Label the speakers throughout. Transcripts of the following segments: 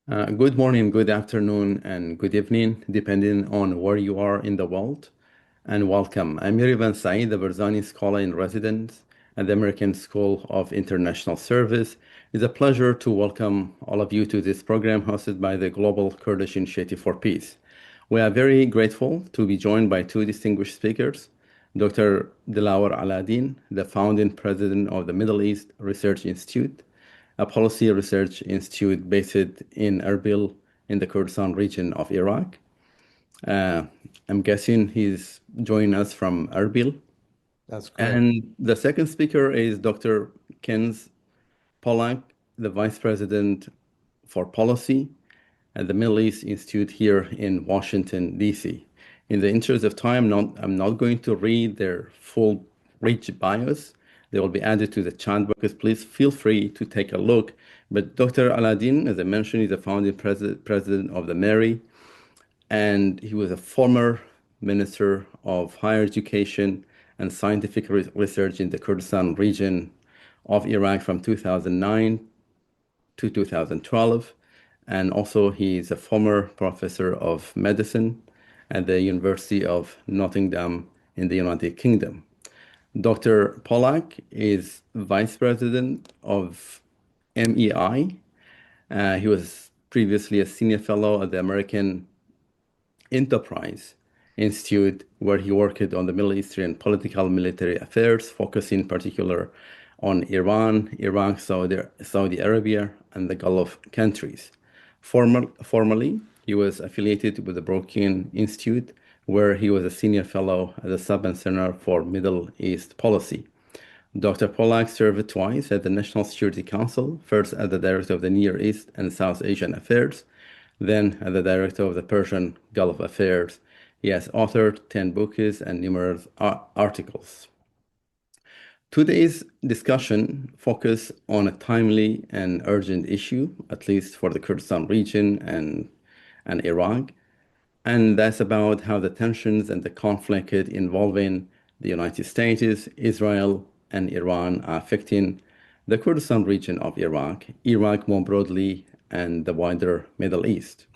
Speaker 1: Good morning, good afternoon, and good evening, depending on where you are in the world. And welcome. I'm Yerivan Saeed, the Barzani Scholar in Residence at the American School of International Service. It's a pleasure to welcome all of you to this program hosted by the Global Kurdish Initiative for Peace. We are very grateful to be joined by two distinguished speakers, Dr. Dilawar Aladin, the founding president of the Middle East Research Institute, a policy research institute based in Erbil in the Kurdistan region of Iraq. Uh, I'm guessing he's joining us from Erbil.
Speaker 2: That's correct.
Speaker 1: And the second speaker is Dr. Kenz Pollack, the Vice President for Policy at the Middle East Institute here in Washington, D.C. In the interest of time, I'm not going to read their full rich bios. They will be added to the chat box. Please feel free to take a look. But Dr. Aladdin, as I mentioned, is the founding president of the Mary, and he was a former Minister of Higher Education and Scientific Research in the Kurdistan region of Iraq from 2009 to 2012. And also, he is a former professor of medicine at the University of Nottingham in the United Kingdom. Dr. Pollack is vice president of MEI. He was previously a senior fellow at the American Enterprise Institute, where he worked on the Middle Eastern political military affairs, focusing in particular on Iran, Iraq, Saudi Arabia, and the Gulf countries. Formerly, he was affiliated with the Brookings Institute, where he was a senior fellow at the Subban Center for Middle East Policy. Dr. Pollack served twice at the National Security Council, first as the Director of the Near East and South Asian Affairs, then as the Director of the Persian Gulf Affairs. He has authored 10 books and numerous articles. Today's discussion focuses on a timely and urgent issue, at least for the Kurdistan region and Iraq, and that's about how the tensions and the conflict involving the United States, Israel, and Iran are affecting the Kurdistan region of Iraq, Iraq more broadly, and the wider Middle East.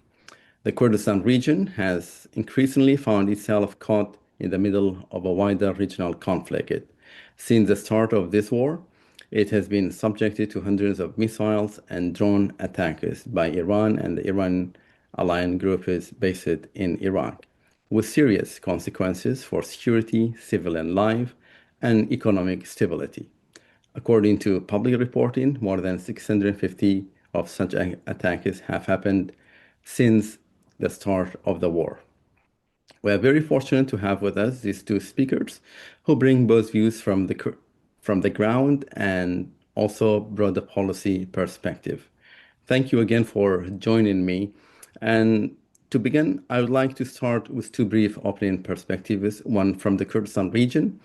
Speaker 1: The Kurdistan region has increasingly found itself caught in the middle of a wider regional conflict. Since the start of this war, it has been subjected to hundreds of missiles and drone attacks by Iran and the Iran aligned groups based in Iraq, with serious consequences for security, civilian life, and economic stability. According to public reporting, more than 650 of such attacks have happened since the start of the war. We are very fortunate to have with us these two speakers who bring both views from the ground and also broader policy perspective. Thank you again for joining me. And to begin, I would like to start with two brief opening perspectives, one from the Kurdistan region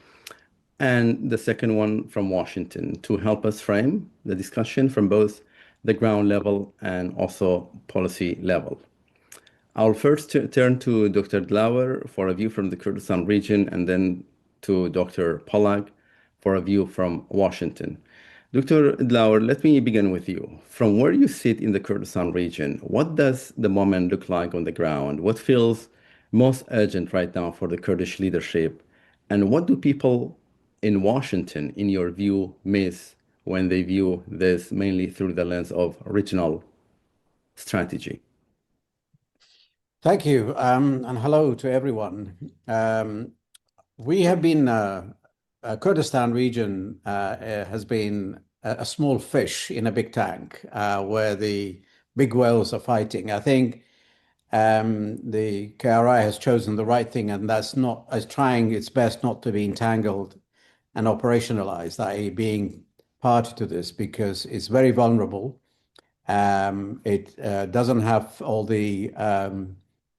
Speaker 1: and the second one from Washington, to help us frame the discussion from both the ground level and also policy level. I'll first turn to Dr. Dlauer for a view from the Kurdistan region, and then to Dr. Pollack for a view from Washington. Dr. Dlauer, let me begin with you. From where you sit in the Kurdistan region, what does the moment look like on the ground? What feels most urgent right now for the Kurdish leadership? And what do people in Washington, in your view, miss when they view this mainly through the lens of regional strategy?
Speaker 2: Thank you, and hello to everyone. We have been, Kurdistan region has been a small fish in a big tank where the big whales are fighting. I think the KRI has chosen the right thing, and that's not as trying its best not to be entangled and operationalized, i.e. being party to this, because it's very vulnerable. It doesn't have all the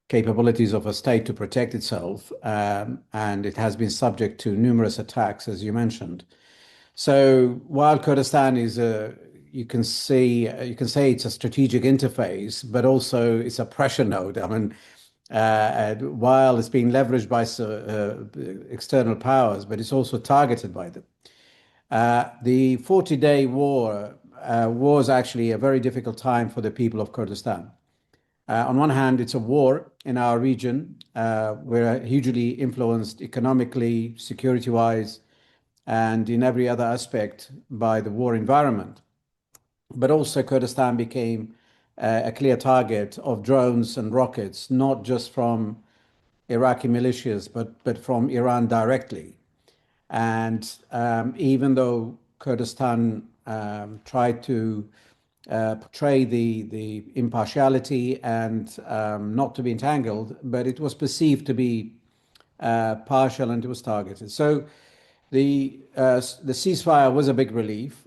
Speaker 2: capabilities of a state to protect itself, and it has been subject to numerous attacks, as you mentioned. So while Kurdistan is you can say it's a strategic interface, but also it's a pressure node. I mean, while it's being leveraged by external powers, but it's also targeted by them. The 40-day war was actually a very difficult time for the people of Kurdistan. On one hand, it's a war in our region. We're hugely influenced economically, security-wise, and in every other aspect by the war environment. But also, Kurdistan became a clear target of drones and rockets, not just from Iraqi militias, but from Iran directly. And even though Kurdistan tried to portray the impartiality and not to be entangled, but it was perceived to be partial and it was targeted. So the ceasefire was a big relief.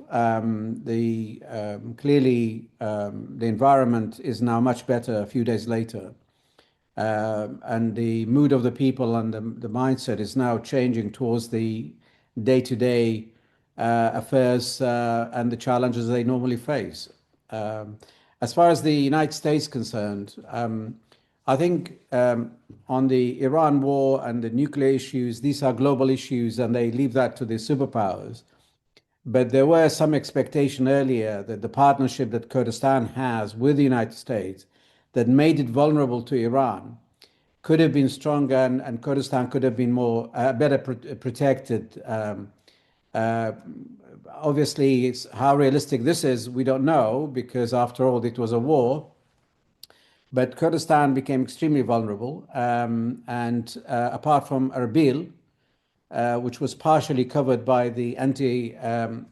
Speaker 2: Clearly the environment is now much better a few days later. And the mood of the people and the mindset is now changing towards the day-to-day affairs and the challenges they normally face. Um, as far as the United States is concerned, I think on the Iran war and the nuclear issues, these are global issues and they leave that to the superpowers. But there were some expectation earlier that the partnership that Kurdistan has with the United States that made it vulnerable to Iran could have been stronger and Kurdistan could have been more better protected. Uh, Obviously, it's how realistic this is, we don't know, because after all, it was a war. But Kurdistan became extremely vulnerable. And apart from Erbil, which was partially covered by the anti-missiles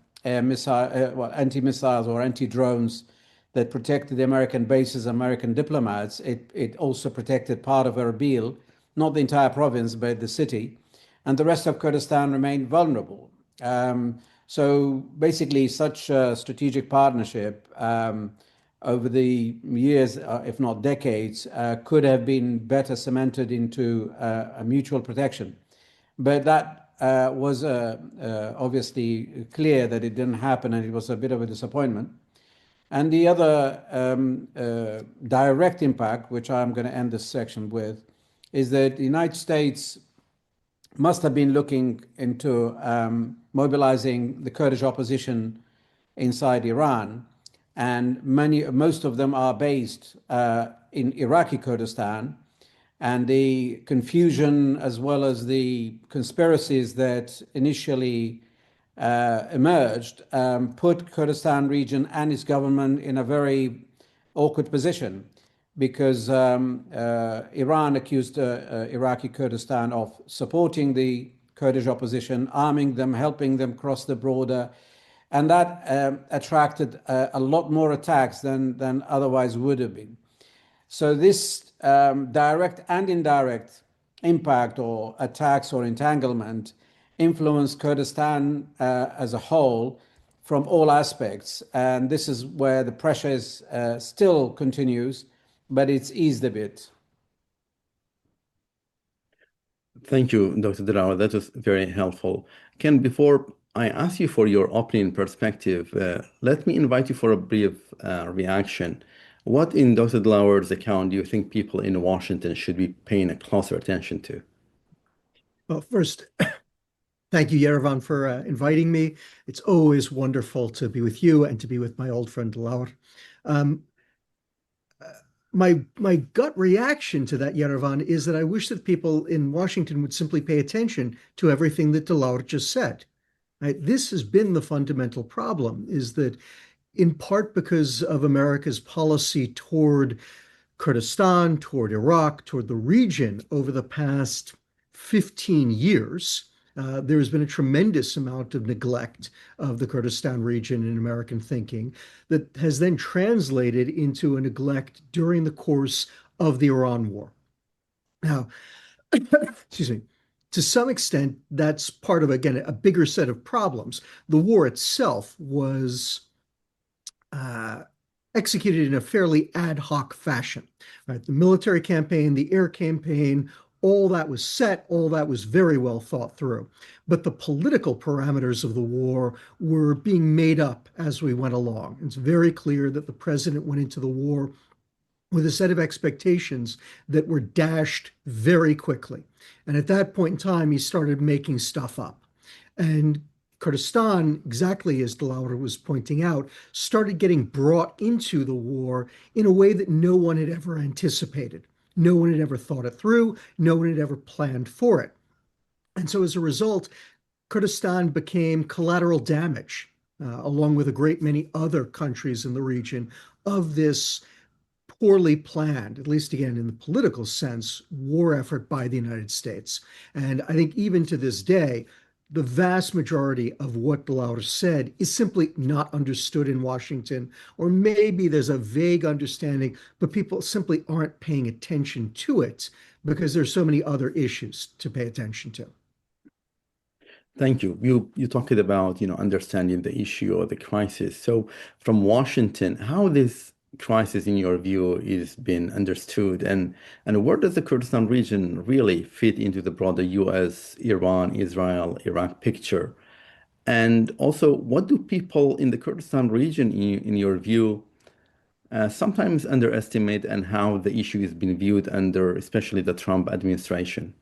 Speaker 2: or anti-drones that protected the American bases, American diplomats. It also protected part of Erbil, not the entire province, but the city, and the rest of Kurdistan remained vulnerable. So basically, such a strategic partnership over the years, if not decades, could have been better cemented into a mutual protection. But that was obviously clear that it didn't happen, and it was a bit of a disappointment. And the other direct impact, which I'm going to end this section with, is that the United States must have been looking into mobilizing the Kurdish opposition inside Iran, and most of them are based in Iraqi Kurdistan, and the confusion as well as the conspiracies that initially emerged put Kurdistan region and its government in a very awkward position because Iran accused Iraqi Kurdistan of supporting the Kurdish opposition, arming them, helping them cross the border, and that attracted a lot more attacks than otherwise would have been. So this direct and indirect impact or attacks or entanglement influenced Kurdistan as a whole from all aspects. And this is where the pressure is, still continues, but it's eased a bit.
Speaker 1: Thank you, Dr. Delawa. That was very helpful. Ken, before I ask you for your opening perspective, let me invite you for a brief reaction. What in Dr. Delawa's account do you think people in Washington should be paying a closer attention to?
Speaker 3: Well, first, thank you, Yerevan, for inviting me. It's always wonderful to be with you and to be with my old friend Laur. My gut reaction to that, Yerevan, is that I wish that people in Washington would simply pay attention to everything that Laur just said. Right? This has been the fundamental problem, is that in part because of America's policy toward Kurdistan, toward Iraq, toward the region over the past 15 years, there has been a tremendous amount of neglect of the Kurdistan region in American thinking that has then translated into a neglect during the course of the Iran war. Now, excuse me, to some extent, that's part of, again, a bigger set of problems. The war itself was executed in a fairly ad hoc fashion. Right? The military campaign, the air campaign, all that was set, all that was very well thought through. But the political parameters of the war were being made up as we went along. It's very clear that the president went into the war with a set of expectations that were dashed very quickly. And at that point in time, he started making stuff up. And Kurdistan, exactly as Laura was pointing out, started getting brought into the war in a way that no one had ever anticipated. No one had ever thought it through. No one had ever planned for it. And so as a result, Kurdistan became collateral damage, along with a great many other countries in the region, of this poorly planned, at least again in the political sense, war effort by the United States. And I think even to this day, the vast majority of what Laura said is simply not understood in Washington, or maybe there's a vague understanding, but people simply aren't paying attention to it because there's so many other issues to pay attention to.
Speaker 1: Thank you. You talked about, understanding the issue or the crisis. So from Washington, how this crisis, in your view, is being understood, and where does the Kurdistan region really fit into the broader U.S., Iran, Israel, Iraq picture? And also, what do people in the Kurdistan region, in your view, sometimes underestimate, and how the issue is being viewed under especially the Trump administration?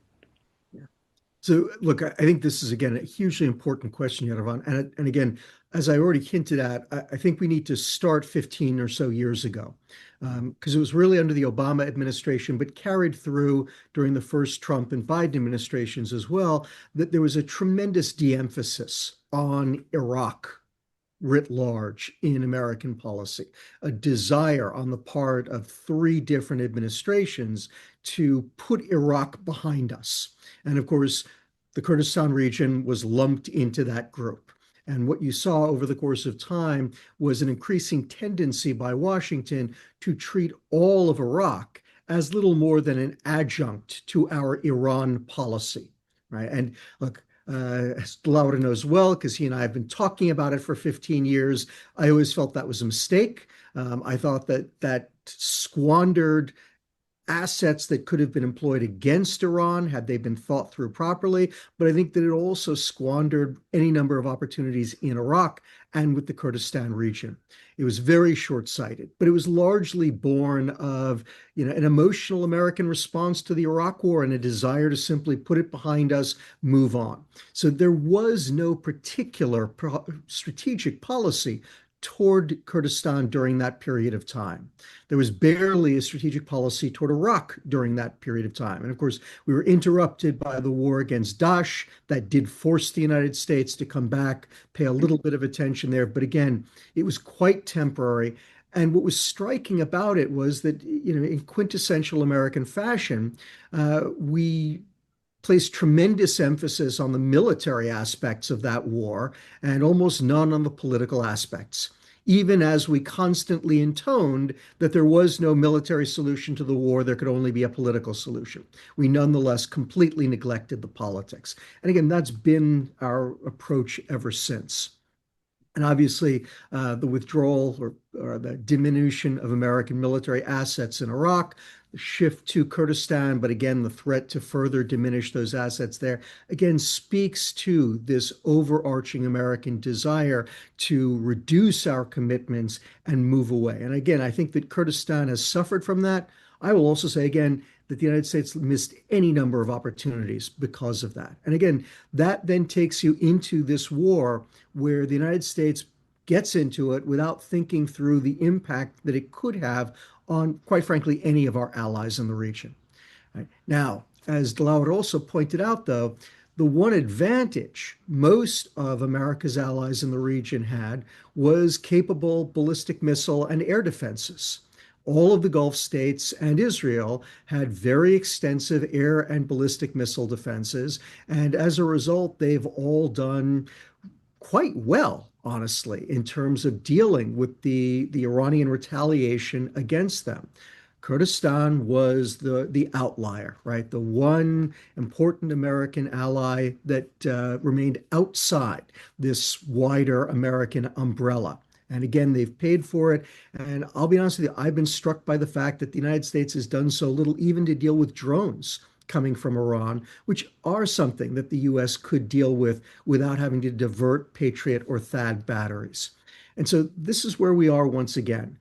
Speaker 3: So, look, I think this is, again, a hugely important question, Yaravan. And again, as I already hinted at, I think we need to start 15 or so years ago, because it was really under the Obama administration, but carried through during the first Trump and Biden administrations as well, that there was a tremendous de-emphasis on Iraq writ large in American policy, a desire on the part of three different administrations to put Iraq behind us. And of course, the Kurdistan region was lumped into that group. And what you saw over the course of time was an increasing tendency by Washington to treat all of Iraq as little more than an adjunct to our Iran policy, right? And look, as Laura knows well, because he and I have been talking about it for 15 years, I always felt that was a mistake. I thought that squandered assets that could have been employed against Iran had they been thought through properly. But I think that it also squandered any number of opportunities in Iraq and with the Kurdistan region. It was very short-sighted, but it was largely born of, an emotional American response to the Iraq War and a desire to simply put it behind us, move on. So there was no particular strategic policy toward Kurdistan during that period of time. There was barely a strategic policy toward Iraq during that period of time. And of course, we were interrupted by the war against Daesh that did force the United States to come back, pay a little bit of attention there. But again, it was quite temporary. And what was striking about it was that, in quintessential American fashion, we placed tremendous emphasis on the military aspects of that war and almost none on the political aspects, even as we constantly intoned that there was no military solution to the war, there could only be a political solution. We nonetheless completely neglected the politics. And again, that's been our approach ever since. And obviously, the withdrawal or the diminution of American military assets in Iraq, the shift to Kurdistan, but again, the threat to further diminish those assets there, again, speaks to this overarching American desire to reduce our commitments and move away. And again, I think that Kurdistan has suffered from that. I will also say again that the United States missed any number of opportunities because of that. And again, that then takes you into this war where the United States gets into it without thinking through the impact that it could have on, quite frankly, any of our allies in the region. Right? Now, as Laura also pointed out, though, the one advantage most of America's allies in the region had was capable ballistic missile and air defenses. All of the Gulf states and Israel had very extensive air and ballistic missile defenses. And as a result, they've all done quite well, honestly, in terms of dealing with the Iranian retaliation against them. Kurdistan was the outlier, right? The one important American ally that remained outside this wider American umbrella. And again, they've paid for it. And I'll be honest with you, I've been struck by the fact that the United States has done so little even to deal with drones coming from Iran, which are something that the US could deal with without having to divert Patriot or THAAD batteries. And so this is where we are once again.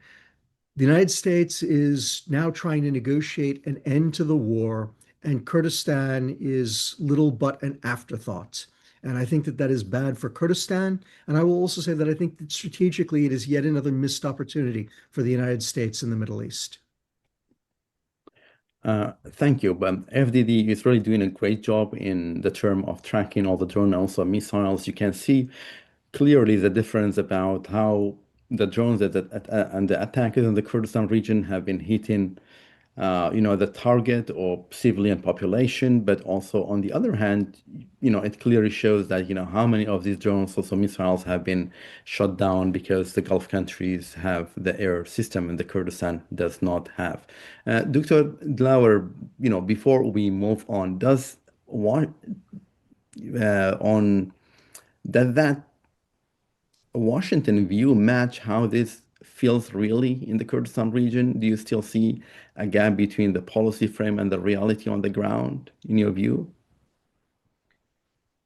Speaker 3: The United States is now trying to negotiate an end to the war, and Kurdistan is little but an afterthought. And I think that that is bad for Kurdistan. And I will also say that I think that strategically it is yet another missed opportunity for the United States in the Middle East.
Speaker 1: Thank you. But FDD is really doing a great job in the term of tracking all the drone and also missiles. You can see clearly the difference about how the drones and the attackers in the Kurdistan region have been hitting the target or civilian population, but also on the other hand, it clearly shows that, how many of these drones, also missiles, have been shot down because the Gulf countries have the air system and the Kurdistan does not have. Dr. Glauer, before we move on, on does that Washington view match how this feels really in the Kurdistan region? Do you still see a gap between the policy frame and the reality on the ground, in your view?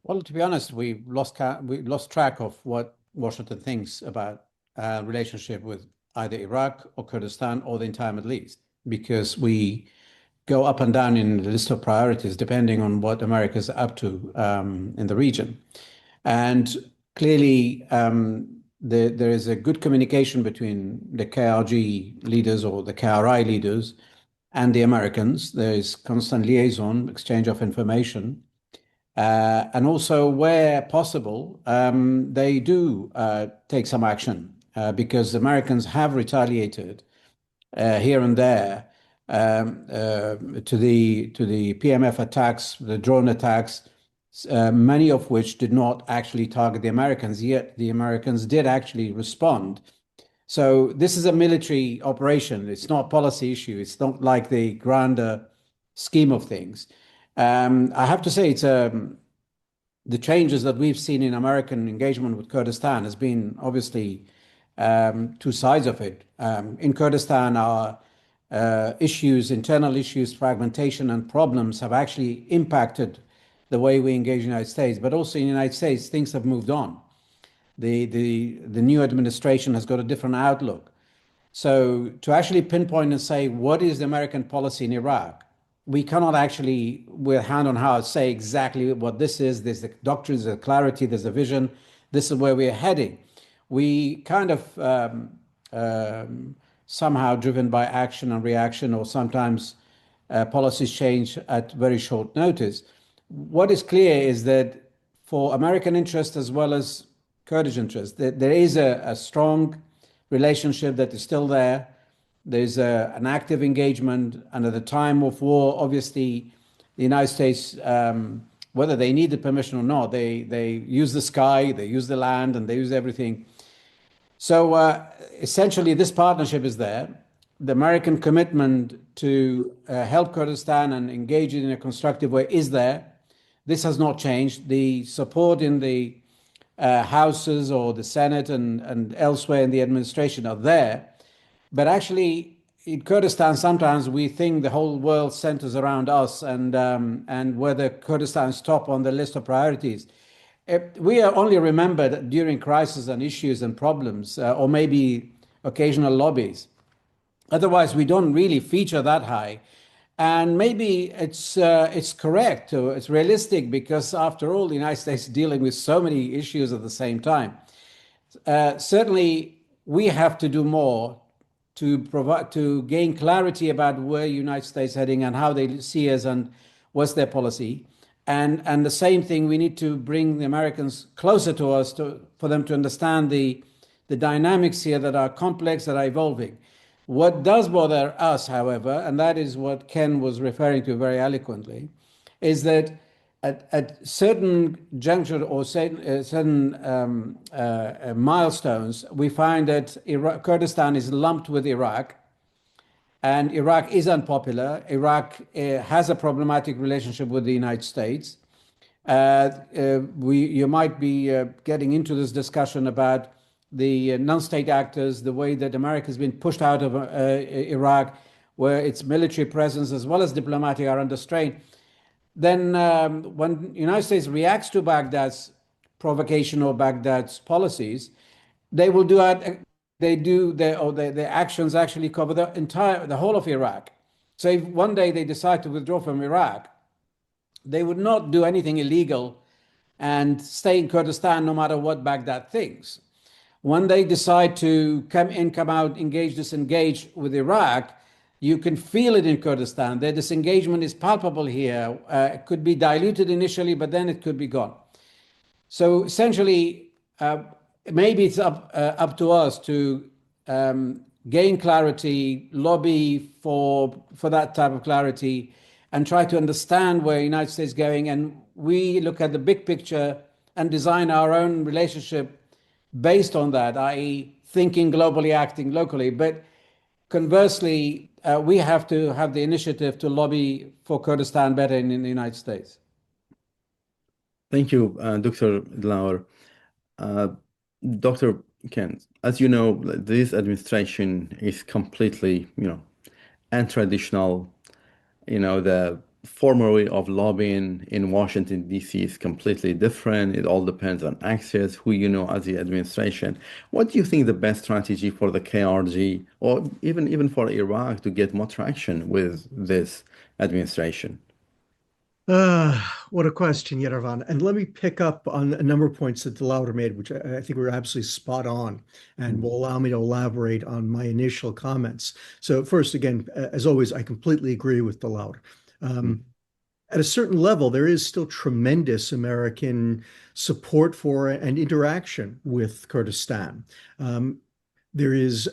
Speaker 2: Well, to be honest, we lost track of what Washington thinks about relationship with either Iraq or Kurdistan or the entire Middle East, because we go up and down in the list of priorities depending on what America's up to in the region. And clearly, there is a good communication between the KRG leaders or the KRI leaders and the Americans. There is constant liaison, exchange of information. And also, where possible, they do take some action because the Americans have retaliated here and there to the PMF attacks, the drone attacks, many of which did not actually target the Americans, yet the Americans did actually respond. So this is a military operation. It's not a policy issue. It's not like the grander scheme of things. I have to say, the changes that we've seen in American engagement with Kurdistan has been obviously two sides of it. In Kurdistan, our internal issues, fragmentation, and problems have actually impacted the way we engage in the United States. But also in the United States, things have moved on. The new administration has got a different outlook. So to actually pinpoint and say what is the American policy in Iraq, we cannot actually, with hand on heart, say exactly what this is. There's the doctrine, there's the clarity, there's a vision. This is where we're heading. We kind of somehow driven by action and reaction, or sometimes policies change at very short notice. What is clear is that for American interest as well as Kurdish interest, there is a strong relationship that is still there. There's an active engagement, and at the time of war, obviously, the United States, whether they need the permission or not, they use the sky, they use the land, and they use everything. So essentially, this partnership is there. The American commitment to help Kurdistan and engage it in a constructive way is there. This has not changed. The support in the houses or the Senate and elsewhere in the administration are there. But actually, in Kurdistan, sometimes we think the whole world centers around us and whether Kurdistan is top on the list of priorities. We are only remembered during crises and issues and problems, or maybe occasional lobbies. Otherwise, we don't really feature that high. And maybe it's correct, or it's realistic, because after all, the United States is dealing with so many issues at the same time. Certainly, we have to do more to gain clarity about where the United States is heading and how they see us and what's their policy. And the same thing, we need to bring the Americans closer to us for them to understand the dynamics here that are complex, that are evolving. What does bother us, however, and that is what Ken was referring to very eloquently, is that at certain juncture or certain milestones, we find that Kurdistan is lumped with Iraq, and Iraq is unpopular. Iraq has a problematic relationship with the United States. You might be getting into this discussion about the non-state actors, the way that America has been pushed out of Iraq, where its military presence as well as diplomatic are under strain. Then when the United States reacts to Baghdad's provocation or Baghdad's policies, they will do it. Their actions actually cover the whole of Iraq. So if one day they decide to withdraw from Iraq, they would not do anything illegal and stay in Kurdistan no matter what Baghdad thinks. When they decide to come in, come out, engage, disengage with Iraq, you can feel it in Kurdistan. Their disengagement is palpable here. It could be diluted initially, but then it could be gone. So essentially, maybe it's up to us to gain clarity, lobby for that type of clarity, and try to understand where the United States is going. And we look at the big picture and design our own relationship based on that, i.e., thinking globally, acting locally. But conversely, we have to have the initiative to lobby for Kurdistan better in the United States.
Speaker 1: Thank you, Dr. Dlauer. Uh, Dr. Ken, as you know, this administration is completely, untraditional. The former way of lobbying in Washington, D.C. is completely different. It all depends on access, who you know as the administration. What do you think the best strategy for the KRG or even for Iraq to get more traction with this administration?
Speaker 3: What a question, Yerevan. And let me pick up on a number of points that Dlauer made, which I think were absolutely spot on and will allow me to elaborate on my initial comments. So first, again, as always, I completely agree with Dlauer. At a certain level, there is still tremendous American support for and interaction with Kurdistan. There is a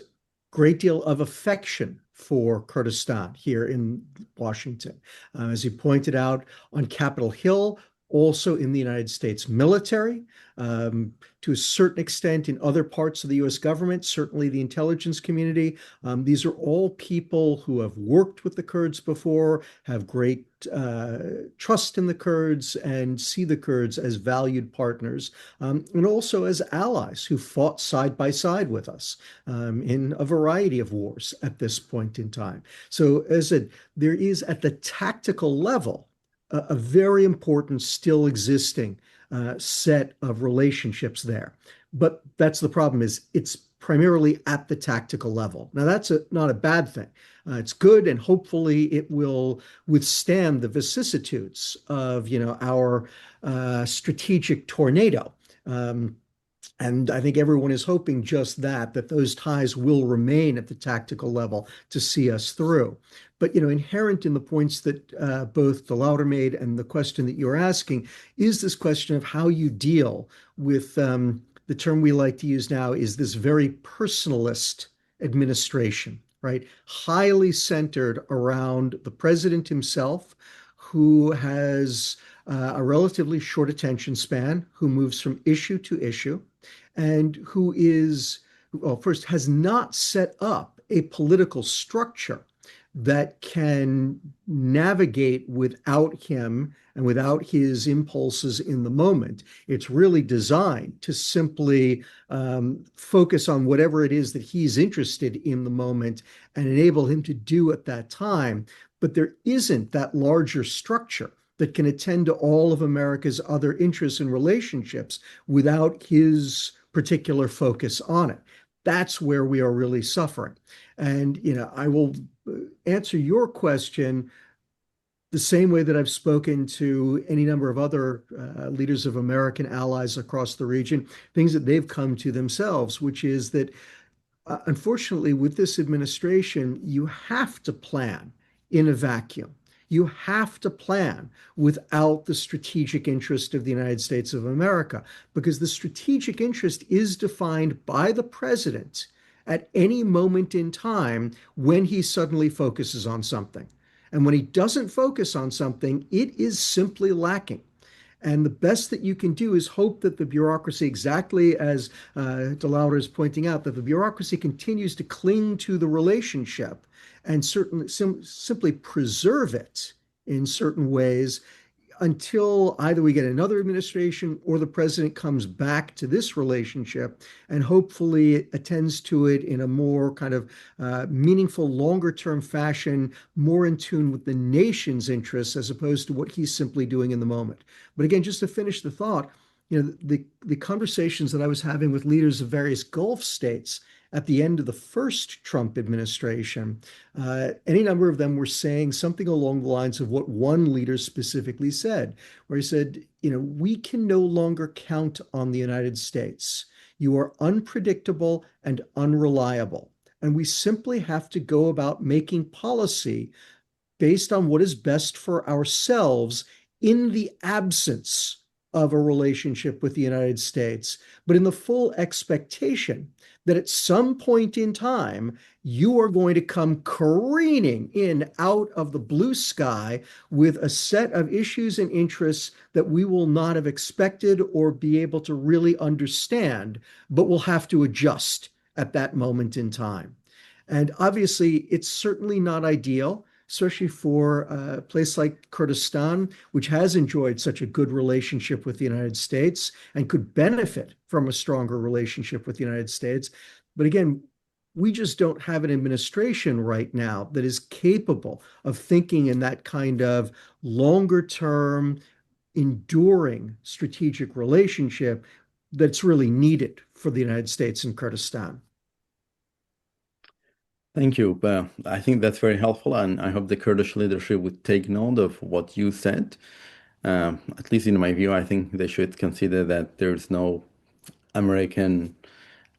Speaker 3: great deal of affection for Kurdistan here in Washington. As you pointed out, on Capitol Hill, also in the United States military, to a certain extent in other parts of the US government, certainly the intelligence community. These are all people who have worked with the Kurds before, have great trust in the Kurds, and see the Kurds as valued partners, and also as allies who fought side by side with us in a variety of wars at this point in time. So as I said, there is at the tactical level a very important still existing set of relationships there. But that's the problem, is it's primarily at the tactical level. Now, that's not a bad thing. It's good, and hopefully it will withstand the vicissitudes of, our strategic tornado. And I think everyone is hoping just that those ties will remain at the tactical level to see us through. But, inherent in the points that both Dlauer made and the question that you're asking is this question of how you deal with the term we like to use now is this very personalist administration, right? Highly centered around the president himself, who has a relatively short attention span, who moves from issue to issue, and who is, well, first, has not set up a political structure that can navigate without him and without his impulses in the moment. It's really designed to simply focus on whatever it is that he's interested in the moment and enable him to do at that time. But there isn't that larger structure that can attend to all of America's other interests and relationships without his particular focus on it. That's where we are really suffering. And, I will answer your question the same way that I've spoken to any number of other leaders of American allies across the region, things that they've come to themselves, which is that, unfortunately, with this administration, you have to plan in a vacuum. You have to plan without the strategic interest of the United States of America, because the strategic interest is defined by the president at any moment in time when he suddenly focuses on something. And when he doesn't focus on something, it is simply lacking. And the best that you can do is hope that the bureaucracy, exactly as Dlauer is pointing out, that the bureaucracy continues to cling to the relationship and certainly simply preserve it in certain ways until either we get another administration or the president comes back to this relationship and hopefully attends to it in a more kind of meaningful, longer-term fashion, more in tune with the nation's interests as opposed to what he's simply doing in the moment. But again, just to finish the thought, The conversations that I was having with leaders of various Gulf states at the end of the first Trump administration, any number of them were saying something along the lines of what one leader specifically said, where he said, we can no longer count on the United States. You are unpredictable and unreliable. And we simply have to go about making policy based on what is best for ourselves in the absence of a relationship with the United States, but in the full expectation that at some point in time, you are going to come careening in out of the blue sky with a set of issues and interests that we will not have expected or be able to really understand, but we'll have to adjust at that moment in time. And obviously, it's certainly not ideal, especially for a place like Kurdistan, which has enjoyed such a good relationship with the United States and could benefit from a stronger relationship with the United States. But again, we just don't have an administration right now that is capable of thinking in that kind of longer term, enduring strategic relationship that's really needed for the United States and Kurdistan.
Speaker 1: Thank you. I think that's very helpful, and I hope the Kurdish leadership would take note of what you said. At least in my view, I think they should consider that there's no American,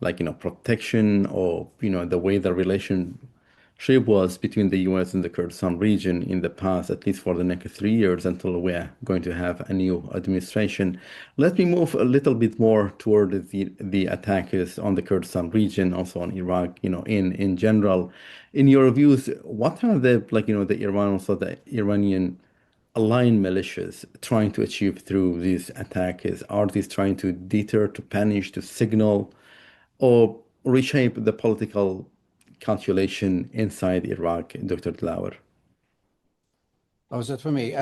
Speaker 1: protection or, the way the relationship was between the US and the Kurdistan region in the past, at least for the next 3 years until we're going to have a new administration. Let me move a little bit more toward the attacks on the Kurdistan region, also on Iraq, in general. In your views, what are the Iran, also the Iranian aligned militias trying to achieve through these attacks? Are these trying to deter, to punish, to signal, or reshape the political calculation inside Iraq, Dr. Dlauer?
Speaker 2: Oh, is that for me?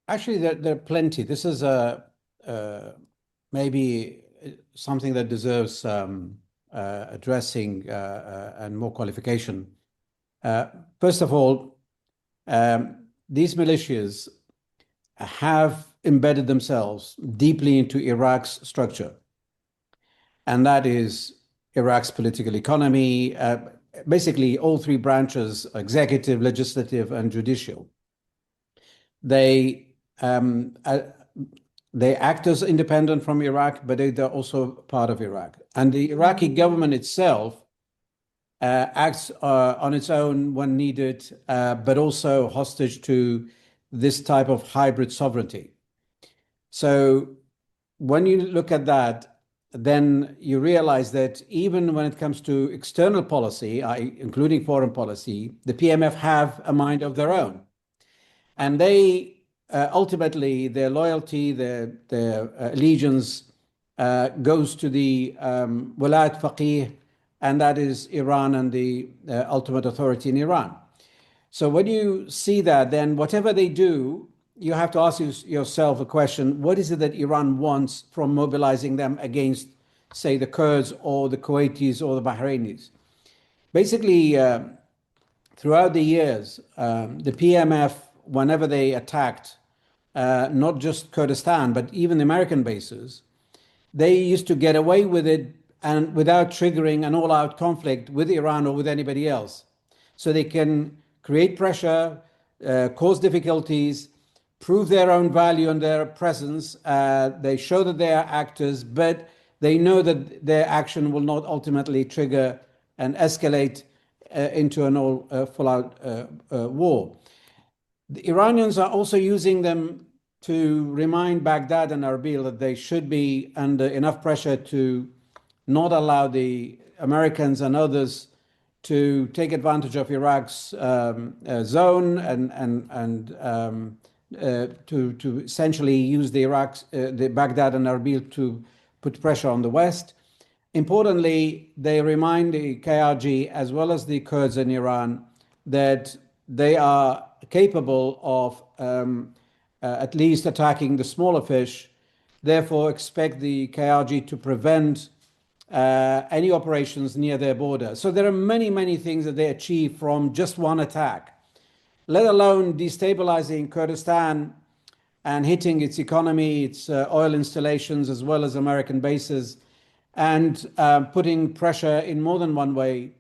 Speaker 2: Actually, there are plenty. This is maybe something that deserves addressing and more qualification. First of all, these militias have embedded themselves deeply into Iraq's structure, and that is Iraq's political economy, basically all three branches, executive, legislative, and judicial. They act as independent from Iraq, but they're also part of Iraq. And the Iraqi government itself acts on its own when needed, but also hostage to this type of hybrid sovereignty. So when you look at that, then you realize that even when it comes to external policy, including foreign policy, the PMF have a mind of their own. And they ultimately, their loyalty, their allegiance goes to the Walayat Faqih, and that is Iran and the ultimate authority in Iran. So when you see that, then whatever they do, you have to ask yourself a question: what is it that Iran wants from mobilizing them against, say, the Kurds or the Kuwaitis or the Bahrainis? Basically, throughout the years, the PMF, whenever they attacked not just Kurdistan, but even the American bases, they used to get away with it and without triggering an all-out conflict with Iran or with anybody else. So they can create pressure, cause difficulties, prove their own value and their presence. They show that they are actors, but they know that their action will not ultimately trigger and escalate into an all full-out war. The Iranians are also using them to remind Baghdad and Erbil that they should be under enough pressure to not allow the Americans and others to take advantage of Iraq's zone and to essentially use the Baghdad and Erbil to put pressure on the West. Importantly, they remind the KRG as well as the Kurds in Iran that they are capable of at least attacking the smaller fish. Therefore, expect the KRG to prevent any operations near their border. So there are many, many things that they achieve from just one attack, let alone destabilizing Kurdistan and hitting its economy, its oil installations, as well as American bases, and putting pressure in more than one way.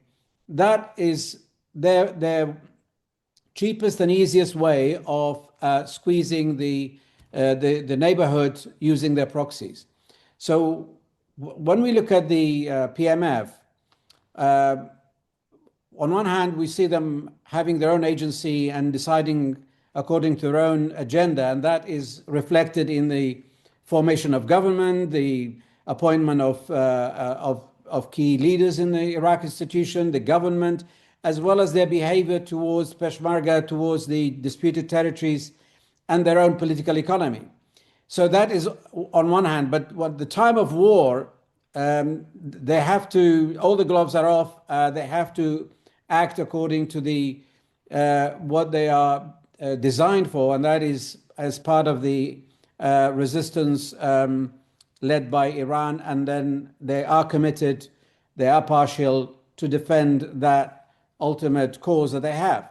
Speaker 2: That is their cheapest and easiest way of squeezing the neighborhood using their proxies. So when we look at the PMF, on one hand, we see them having their own agency and deciding according to their own agenda, and that is reflected in the formation of government, the appointment of key leaders in the Iraq institution, the government, as well as their behavior towards Peshmerga, towards the disputed territories, and their own political economy. So that is on one hand, but at the time of war, they have to, all the gloves are off, they have to act according to the what they are designed for, and that is as part of the resistance led by Iran, and then they are committed, they are partial to defend that ultimate cause that they have.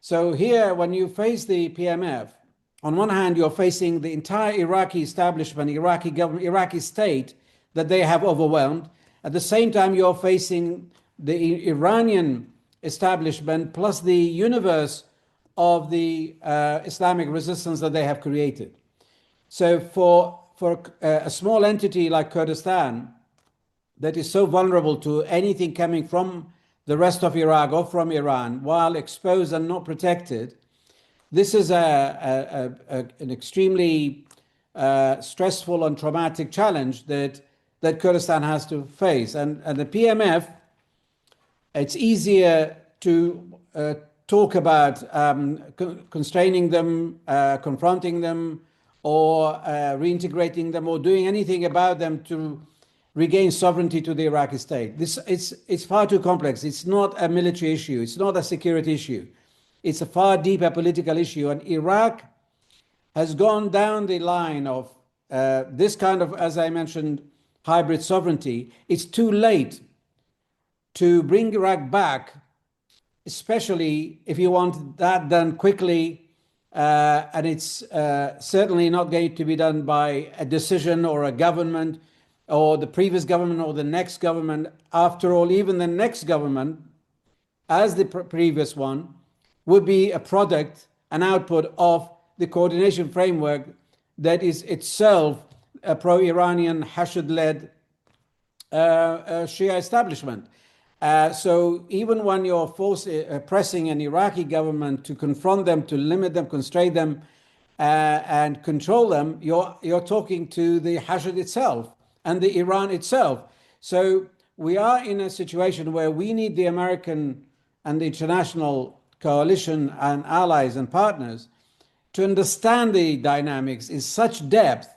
Speaker 2: So here, when you face the PMF, on one hand, you're facing the entire Iraqi establishment, Iraqi government, Iraqi state that they have overwhelmed. At the same time, you're facing the Iranian establishment plus the universe of the Islamic resistance that they have created. So for a small entity like Kurdistan that is so vulnerable to anything coming from the rest of Iraq or from Iran, while exposed and not protected, this is an extremely stressful and traumatic challenge that Kurdistan has to face. And the PMF, it's easier to talk about constraining them, confronting them, or reintegrating them, or doing anything about them to regain sovereignty to the Iraqi state. It's far too complex. It's not a military issue. It's not a security issue. It's a far deeper political issue. And Iraq has gone down the line of this kind of, as I mentioned, hybrid sovereignty. It's too late to bring Iraq back, especially if you want that done quickly. And it's certainly not going to be done by a decision or a government or the previous government or the next government. After all, even the next government, as the previous one, would be a product, an output of the coordination framework that is itself a pro-Iranian Hashid-led Shia establishment. So even when you're pressing an Iraqi government to confront them, to limit them, constrain them, and control them, you're talking to the Hashid itself and the Iran itself. So we are in a situation where we need the American and the international coalition and allies and partners to understand the dynamics in such depth.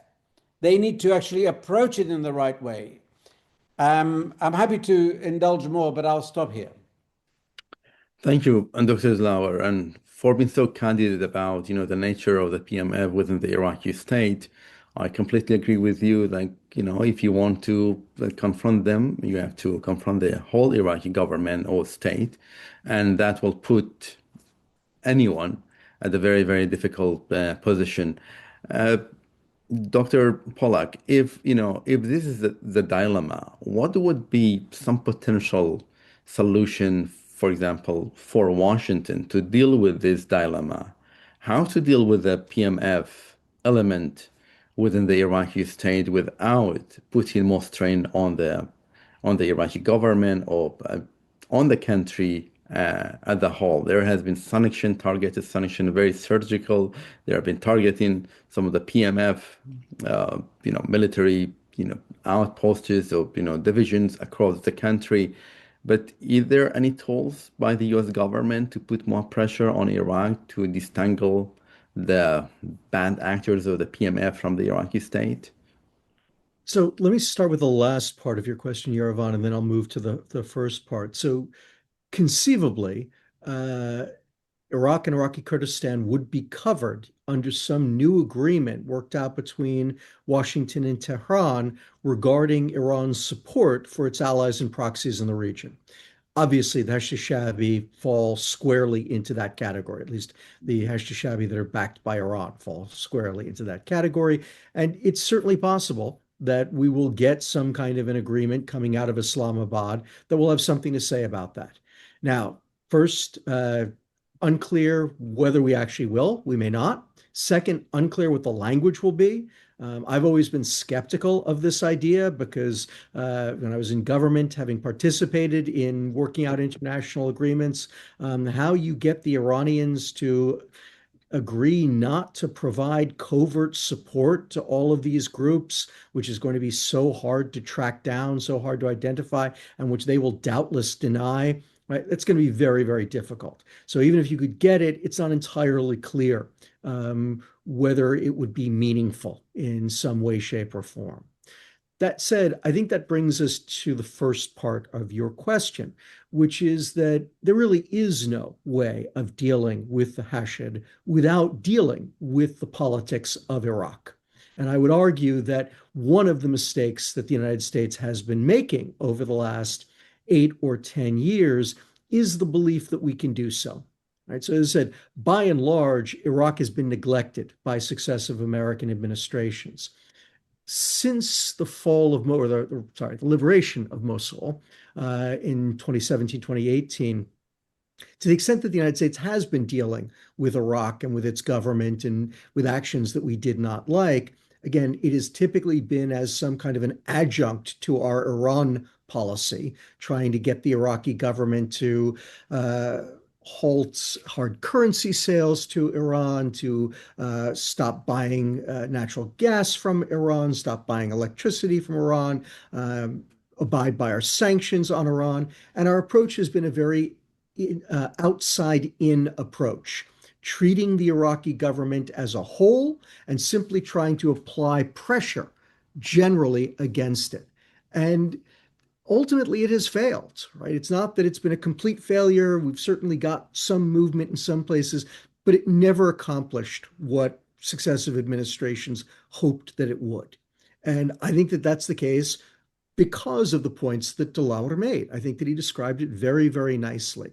Speaker 2: They need to actually approach it in the right way. I'm happy to indulge more, but I'll stop here.
Speaker 1: Thank you, and Dr. Zlauer, and for being so candid about, the nature of the PMF within the Iraqi state. I completely agree with you. Like, if you want to confront them, you have to confront the whole Iraqi government or state, and that will put anyone at a very, very difficult position. Dr. Pollack, if this is the dilemma, what would be some potential solution, for example, for Washington to deal with this dilemma? How to deal with the PMF element within the Iraqi state without putting more strain on the Iraqi government or on the country as a whole? There has been targeted sanction, very surgical. They have been targeting some of the PMF, military, outposts or divisions across the country. But is there any tools by the U.S. government to put more pressure on Iraq to disentangle the bad actors of the PMF from the Iraqi state?
Speaker 3: So let me start with the last part of your question, Yerevan, and then I'll move to the first part. So conceivably, Iraq and Iraqi Kurdistan would be covered under some new agreement worked out between Washington and Tehran regarding Iran's support for its allies and proxies in the region. Obviously, the Hashd-e-Shaabi fall squarely into that category. At least the Hashd-e-Shaabi that are backed by Iran fall squarely into that category. And it's certainly possible that we will get some kind of an agreement coming out of Islamabad that will have something to say about that. Now, first, unclear whether we actually will. We may not. Second, unclear what the language will be. I've always been skeptical of this idea because when I was in government, having participated in working out international agreements, how you get the Iranians to agree not to provide covert support to all of these groups, which is going to be so hard to track down, so hard to identify, and which they will doubtless deny. Right? It's going to be very, very difficult. So even if you could get it, it's not entirely clear whether it would be meaningful in some way, shape, or form. That said, I think that brings us to the first part of your question, which is that there really is no way of dealing with the Hashid without dealing with the politics of Iraq. And I would argue that one of the mistakes that the United States has been making over the last 8 or 10 years is the belief that we can do so. Right. So as I said, by and large, Iraq has been neglected by successive American administrations. Since the fall of, or the liberation of Mosul in 2017, 2018, to the extent that the United States has been dealing with Iraq and with its government and with actions that we did not like, again, it has typically been as some kind of an adjunct to our Iran policy, trying to get the Iraqi government to halt hard currency sales to Iran, to stop buying natural gas from Iran, stop buying electricity from Iran, abide by our sanctions on Iran. And our approach has been a very outside-in approach, treating the Iraqi government as a whole and simply trying to apply pressure generally against it. And ultimately, it has failed, right? It's not that it's been a complete failure. We've certainly got some movement in some places, but it never accomplished what successive administrations hoped that it would. And I think that that's the case because of the points that Delaware made. I think that he described it very, very nicely.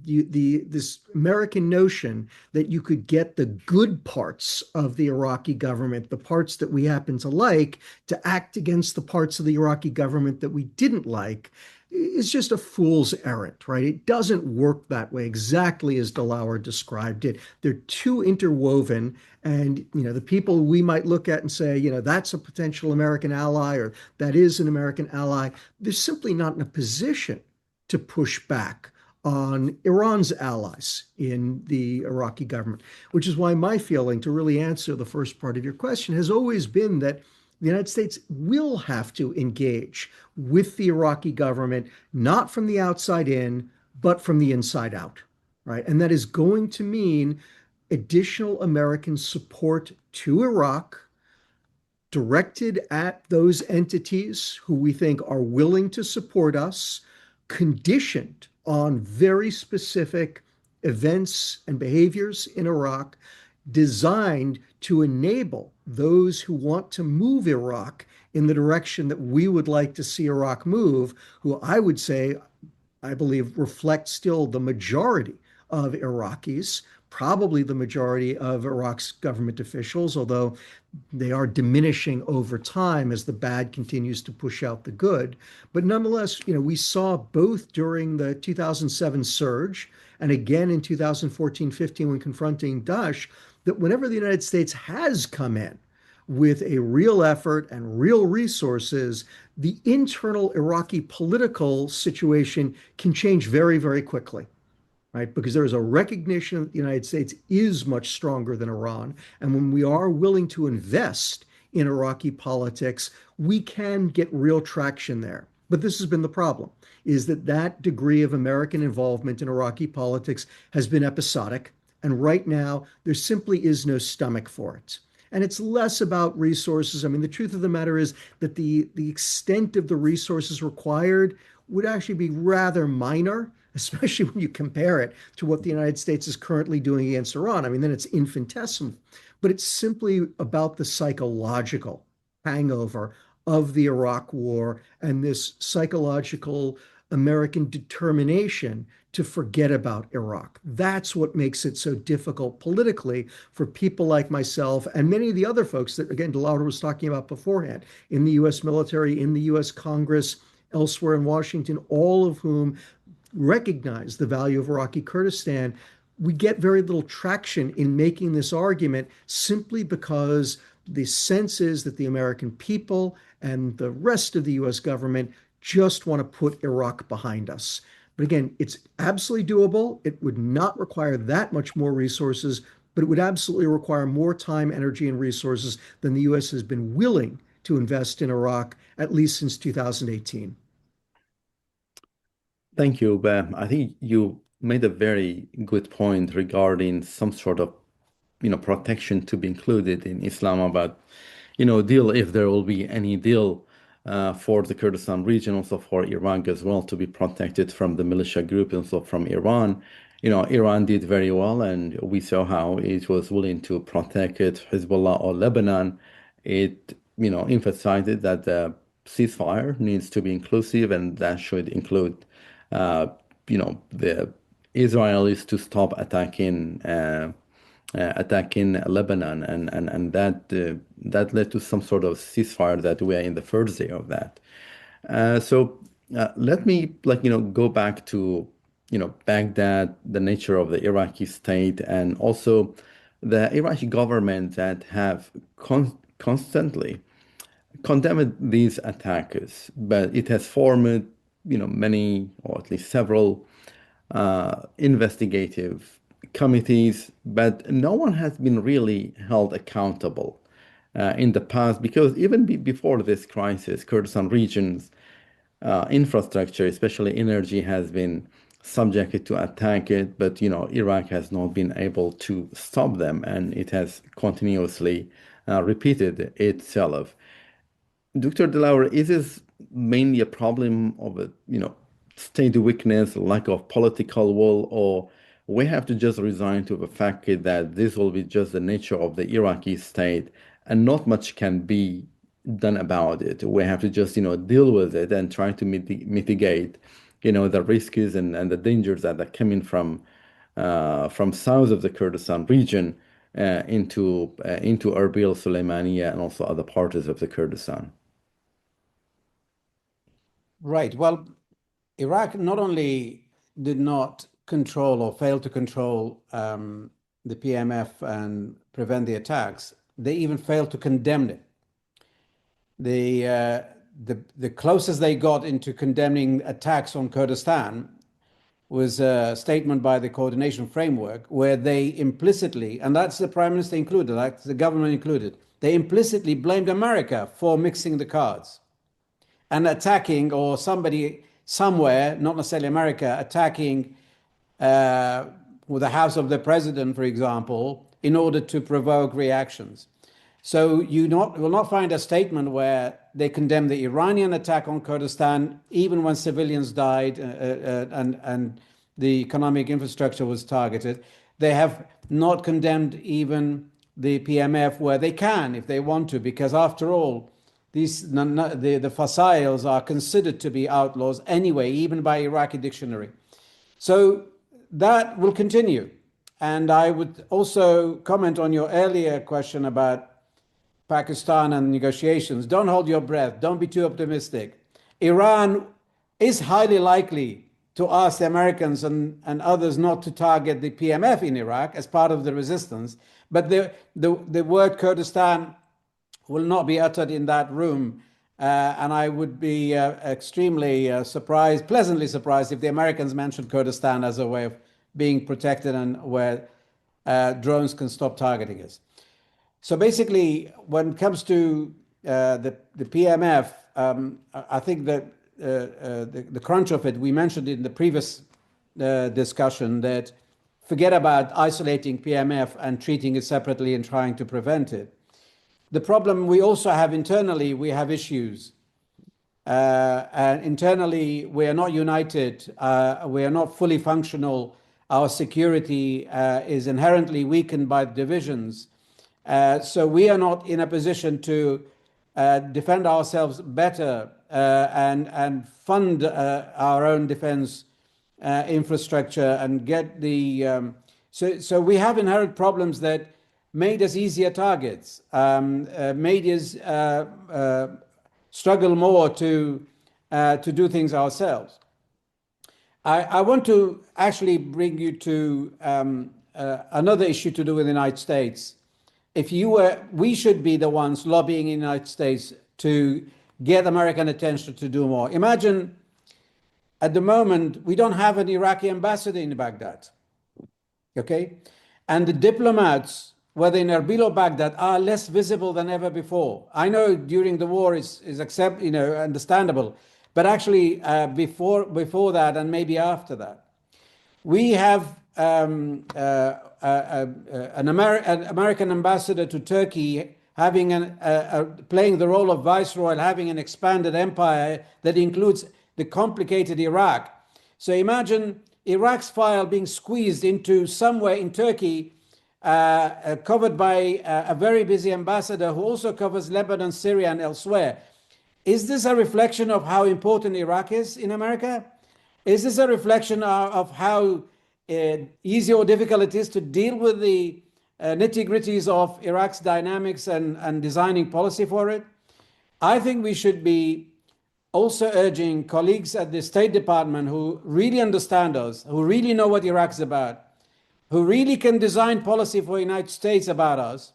Speaker 3: This American notion that you could get the good parts of the Iraqi government, the parts that we happen to like, to act against the parts of the Iraqi government that we didn't like, is just a fool's errand, right? It doesn't work that way, exactly as Delaware described it. They're too interwoven, and the people we might look at and say, that's a potential American ally, or that is an American ally, they're simply not in a position to push back on Iran's allies in the Iraqi government, which is why my feeling, to really answer the first part of your question, has always been that the United States will have to engage with the Iraqi government, not from the outside in, but from the inside out, right? And that is going to mean additional American support to Iraq, directed at those entities who we think are willing to support us, conditioned on very specific events and behaviors in Iraq, designed to enable those who want to move Iraq in the direction that we would like to see Iraq move, who I would say, I believe, reflect still the majority of Iraqis, probably the majority of Iraq's government officials, although they are diminishing over time as the bad continues to push out the good. But nonetheless, we saw both during the 2007 surge and again in 2014-15 when confronting Daesh, that whenever the United States has come in with a real effort and real resources, the internal Iraqi political situation can change very, very quickly. Right? Because there is a recognition that the United States is much stronger than Iran. And when we are willing to invest in Iraqi politics, we can get real traction there. But this has been the problem, is that degree of American involvement in Iraqi politics has been episodic. And right now, there simply is no stomach for it. And it's less about resources. I mean, the truth of the matter is that the extent of the resources required would actually be rather minor, especially when you compare it to what the United States is currently doing against Iran. I mean, then it's infinitesimal. But it's simply about the psychological hangover of the Iraq war and this psychological American determination to forget about Iraq. That's what makes it so difficult politically for people like myself and many of the other folks that, again, DeLauder was talking about beforehand, in the US military, in the US Congress, elsewhere in Washington, all of whom recognize the value of Iraqi Kurdistan. We get very little traction in making this argument simply because the sense is that the American people and the rest of the US government just want to put Iraq behind us. But again, it's absolutely doable. It would not require that much more resources, but it would absolutely require more time, energy, and resources than the US has been willing to invest in Iraq, at least since 2018.
Speaker 1: Thank you, Bam. I think you made a very good point regarding some sort of, protection to be included in Islamabad, deal if there will be any deal for the Kurdistan region, also for Iraq as well, to be protected from the militia group, and so from Iran. Iran did very well, and we saw how it was willing to protect it, Hezbollah or Lebanon. It, emphasized that the ceasefire needs to be inclusive, and that should include the Israelis to stop attacking Lebanon, and that led to some sort of ceasefire that we are in the first day of that. So let me go back to Baghdad, the nature of the Iraqi state, and also the Iraqi government that have constantly condemned these attackers, but it has formed many, or at least several, investigative committees, but no one has been really held accountable in the past, because even before this crisis, Kurdistan region's infrastructure, especially energy, has been subjected to attack it, but Iraq has not been able to stop them, and it has continuously repeated itself. Dr. DeLauder, is this mainly a problem of state weakness, lack of political will, or we have to just resign to the fact that this will be just the nature of the Iraqi state and not much can be done about it? We have to just, deal with it and try to mitigate, the risks and the dangers that are coming from south of the Kurdistan region into Erbil, Suleimania, and also other parts of the Kurdistan.
Speaker 2: Right. Well, Iraq not only did not control or fail to control the PMF and prevent the attacks, they even failed to condemn it. The closest they got into condemning attacks on Kurdistan was a statement by the coordination framework, where they implicitly, and that's the prime minister included, that's the government included, they implicitly blamed America for mixing the cards and attacking, or somebody somewhere, not necessarily America, attacking with the house of the president, for example, in order to provoke reactions. So you will not find a statement where they condemn the Iranian attack on Kurdistan, even when civilians died and the economic infrastructure was targeted. They have not condemned even the PMF, where they can, if they want to, because after all, the Fasailes are considered to be outlaws anyway, even by Iraqi dictionary. So that will continue. And I would also comment on your earlier question about Pakistan and negotiations. Don't hold your breath. Don't be too optimistic. Iran is highly likely to ask the Americans and others not to target the PMF in Iraq as part of the resistance. But the word Kurdistan will not be uttered in that room. And I would be extremely surprised, pleasantly surprised, if the Americans mentioned Kurdistan as a way of being protected and where drones can stop targeting us. So basically, when it comes to the PMF, I think that the crunch of it, we mentioned in the previous discussion that forget about isolating PMF and treating it separately and trying to prevent it. The problem we also have internally, we have issues. And internally, we are not united. We are not fully functional. Our security is inherently weakened by divisions. So we are not in a position to defend ourselves better and fund our own defense infrastructure and get the so we have inherent problems that made us easier targets, made us struggle more to do things ourselves. I want to actually bring you to another issue to do with the United States. We should be the ones lobbying in the United States to get American attention to do more. Imagine at the moment, we don't have an Iraqi ambassador in Baghdad, okay? And the diplomats, whether in Erbil or Baghdad, are less visible than ever before. I know during the war is understandable, but actually before that and maybe after that, we have an American ambassador to Turkey having playing the role of viceroy, having an expanded empire that includes the complicated Iraq. So imagine Iraq's file being squeezed into somewhere in Turkey, covered by a very busy ambassador who also covers Lebanon, Syria, and elsewhere. Is this a reflection of how important Iraq is in America? Is this a reflection of how easy or difficult it is to deal with the nitty-gritties of Iraq's dynamics and designing policy for it? I think we should be also urging colleagues at the State Department who really understand us, who really know what Iraq's about, who really can design policy for the United States about us.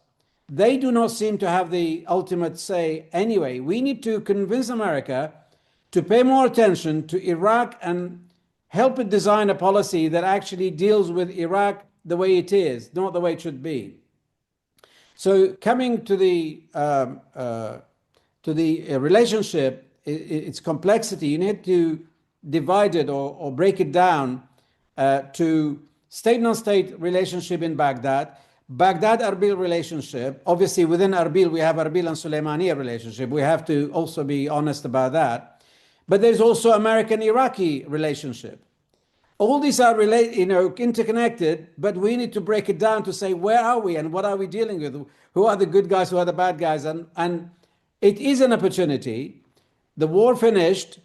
Speaker 2: They do not seem to have the ultimate say anyway. We need to convince America to pay more attention to Iraq and help it design a policy that actually deals with Iraq the way it is, not the way it should be. So coming to the relationship, its complexity, you need to divide it or break it down to state non-state relationship in Baghdad, Baghdad-Erbil relationship. Obviously, within Erbil, we have Erbil and Suleimaniya relationship. We have to also be honest about that. But there's also American-Iraqi relationship. All these are interconnected, but we need to break it down to say, where are we and what are we dealing with? Who are the good guys? Who are the bad guys? And it is an opportunity. The war finished.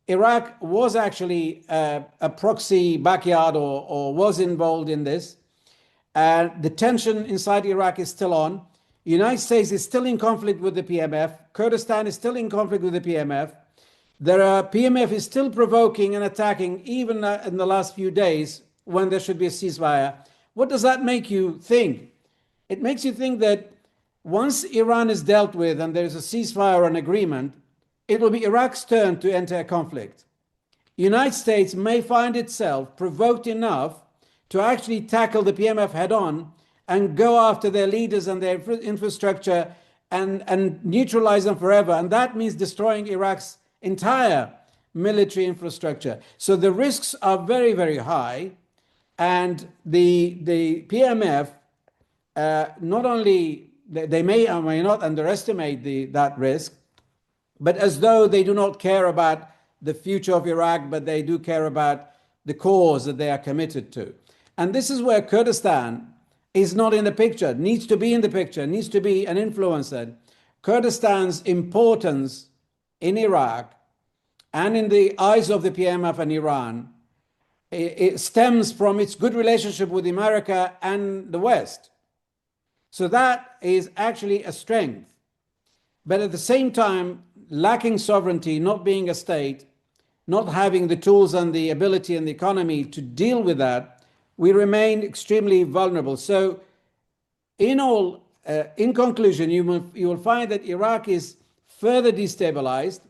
Speaker 2: Iraq was actually a proxy backyard or was involved in this. The tension inside Iraq is still on. The United States is still in conflict with the PMF. Kurdistan is still in conflict with the PMF. PMF is still provoking and attacking even in the last few days when there should be a ceasefire. What does that make you think? It makes you think that once Iran is dealt with and there's a ceasefire or an agreement, it will be Iraq's turn to enter a conflict. The United States may find itself provoked enough to actually tackle the PMF head on and go after their leaders and their infrastructure and neutralize them forever. And that means destroying Iraq's entire military infrastructure. So the risks are very, very high. And the PMF, not only they may or may not underestimate that risk, but as though they do not care about the future of Iraq, but they do care about the cause that they are committed to. And this is where Kurdistan is not in the picture, needs to be in the picture, needs to be an influencer. Kurdistan's importance in Iraq and in the eyes of the PMF and Iran, it stems from its good relationship with America and the West. So that is actually a strength. But at the same time, lacking sovereignty, not being a state, not having the tools and the ability and the economy to deal with that, we remain extremely vulnerable. So in conclusion, you will find that Iraq is further destabilized.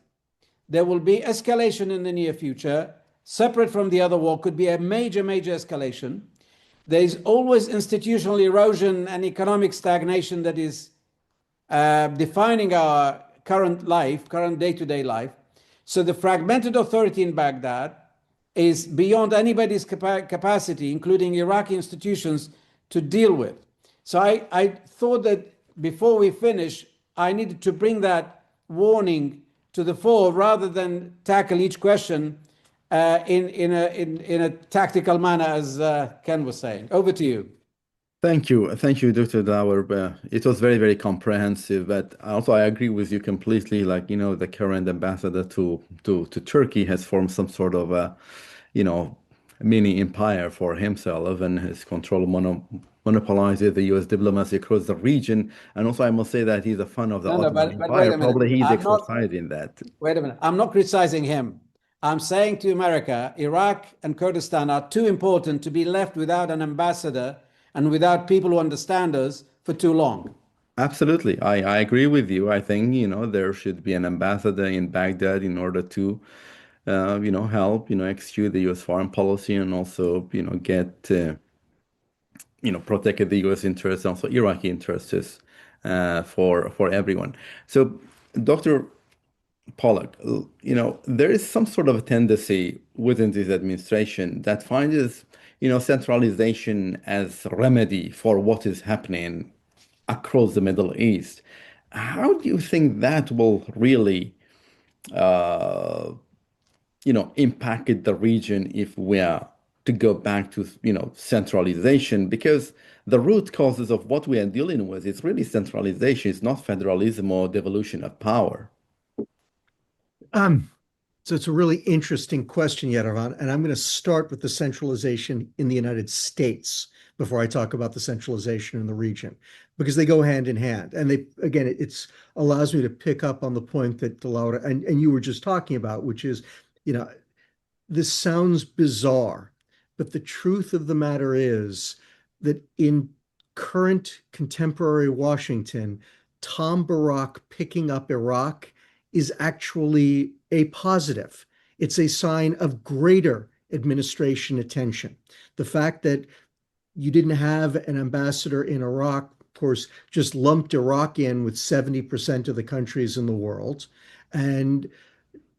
Speaker 2: There will be escalation in the near future, separate from the other war, could be a major, major escalation. There is always institutional erosion and economic stagnation that is defining our current life, current day-to-day life. So the fragmented authority in Baghdad is beyond anybody's capacity, including Iraqi institutions, to deal with. So I thought that before we finish, I needed to bring that warning to the fore rather than tackle each question in a tactical manner, as Ken was saying. Over to you.
Speaker 1: Thank you, Dr. Dauer. It was very, very comprehensive. But also, I agree with you completely. Like, the current ambassador to Turkey has formed some sort of a, you know, mini empire for himself, and his control monopolizes the U.S. diplomacy across the region. And also, I must say that he's a fan of the
Speaker 2: No, no,
Speaker 1: Ottoman
Speaker 2: but wait
Speaker 1: Empire.
Speaker 2: a minute.
Speaker 1: Probably he's
Speaker 2: I'm not,
Speaker 1: exercising that.
Speaker 2: wait a minute. I'm not criticizing him. I'm saying to America, Iraq and Kurdistan are too important to be left without an ambassador and without people who understand us for too long.
Speaker 1: Absolutely. I agree with you. I think, there should be an ambassador in Baghdad in order to help, execute the U.S. foreign policy and also, get, protect the U.S. interests, also Iraqi interests for everyone. So, Dr. Pollock, there is some sort of a tendency within this administration that finds, centralization as remedy for what is happening across the Middle East. How do you think that will really, uh, impact the region if we are to go back to, centralization? Because the root causes of what we are dealing with is really centralization. It's not federalism or devolution of power.
Speaker 3: Um, so it's a really interesting question, Yerevan, and I'm going to start with the centralization in the United States before I talk about the centralization in the region, because they go hand in hand. And they, again, it's allows me to pick up on the point that Laura and you were just talking about, which is, you know, this sounds bizarre, but the truth of the matter is that in current contemporary Washington, Tom Barak picking up Iraq is actually a positive. It's a sign of greater administration attention. The fact that you didn't have an ambassador in Iraq, of course, just lumped Iraq in with 70% of the countries in the world. And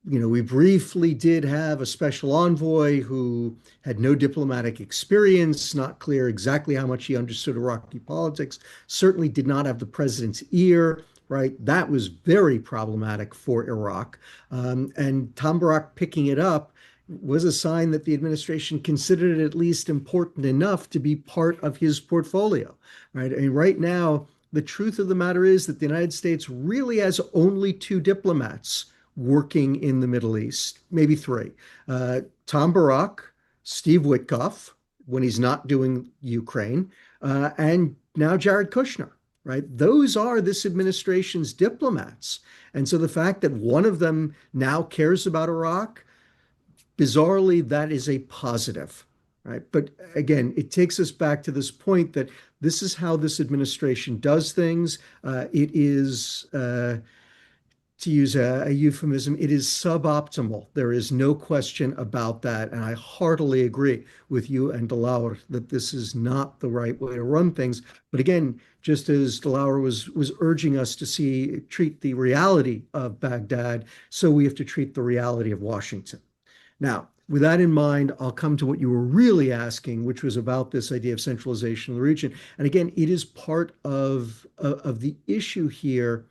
Speaker 3: we briefly did have a special envoy who had no diplomatic experience, not clear exactly how much he understood Iraqi politics, certainly did not have the president's ear, right? That was very problematic for Iraq. And Tom Barak picking it up was a sign that the administration considered it at least important enough to be part of his portfolio, right? I mean, right now, the truth of the matter is that the United States really has only two diplomats working in the Middle East, maybe three. Tom Barak, Steve Witkoff, when he's not doing Ukraine, and now Jared Kushner, right? Those are this administration's diplomats. And so the fact that one of them now cares about Iraq, bizarrely, that is a positive, right? But again, it takes us back to this point that this is how this administration does things. It is to use a euphemism, it is suboptimal. There is no question about that. And I heartily agree with you and Delauer that this is not the right way to run things. But again, just as Delauer was urging us to treat the reality of Baghdad, so we have to treat the reality of Washington. Now, with that in mind, I'll come to what you were really asking, which was about this idea of centralization of the region. And again, it is part of the issue here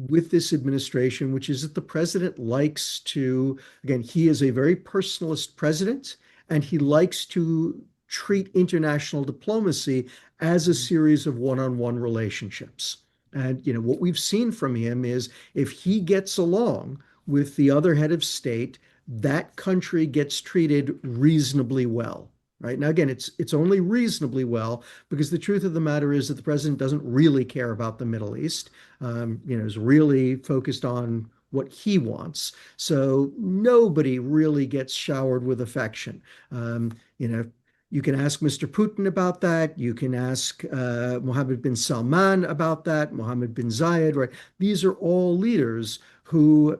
Speaker 3: with this administration, which is that the president likes to, again, he is a very personalist president, and he likes to treat international diplomacy as a series of one-on-one relationships. And, what we've seen from him is if he gets along with the other head of state, that country gets treated reasonably well. Right now, again, it's only reasonably well because the truth of the matter is that the president doesn't really care about the Middle East. Is really focused on what he wants. So nobody really gets showered with affection. You can ask Mr. Putin about that. You can ask Mohammed bin Salman about that. Mohammed bin Zayed, right? These are all leaders who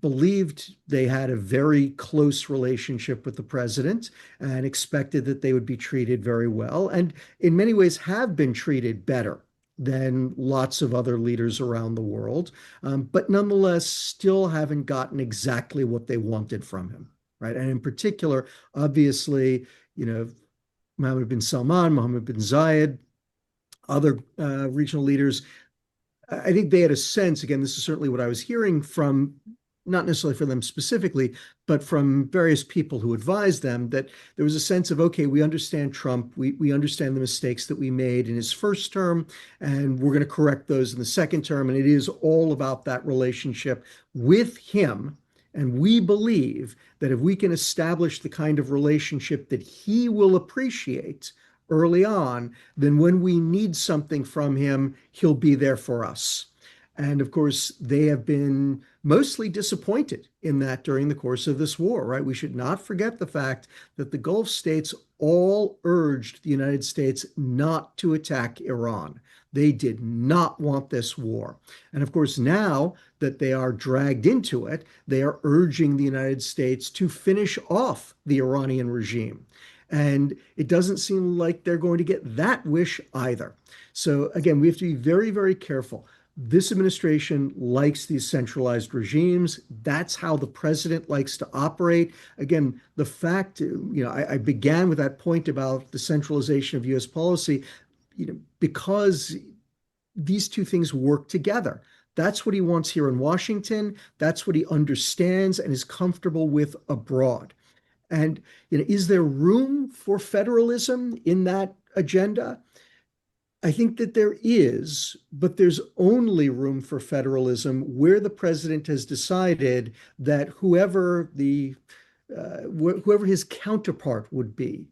Speaker 3: believed they had a very close relationship with the president and expected that they would be treated very well, and in many ways have been treated better than lots of other leaders around the world, but nonetheless still haven't gotten exactly what they wanted from him, right? And in particular, obviously, Mohammed bin Salman, Mohammed bin Zayed, other regional leaders, I think they had a sense, again, this is certainly what I was hearing from not necessarily for them specifically, but from various people who advised them, that there was a sense of, okay, we understand Trump, we understand the mistakes that we made in his first term, and we're going to correct those in the second term. And it is all about that relationship with him. And we believe that if we can establish the kind of relationship that he will appreciate early on, then when we need something from him, he'll be there for us. And of course, they have been mostly disappointed in that during the course of this war, right? We should not forget the fact that the Gulf states all urged the United States not to attack Iran. They did not want this war. And of course, now that they are dragged into it, they are urging the United States to finish off the Iranian regime. And it doesn't seem like they're going to get that wish either. So again, we have to be very, very careful. This administration likes these centralized regimes. That's how the president likes to operate. Again, the fact, I began with that point about the centralization of US policy, because these two things work together. That's what he wants here in Washington. That's what he understands and is comfortable with abroad. And is there room for federalism in that agenda? I think that there is, but there's only room for federalism where the president has decided that whoever his counterpart would be,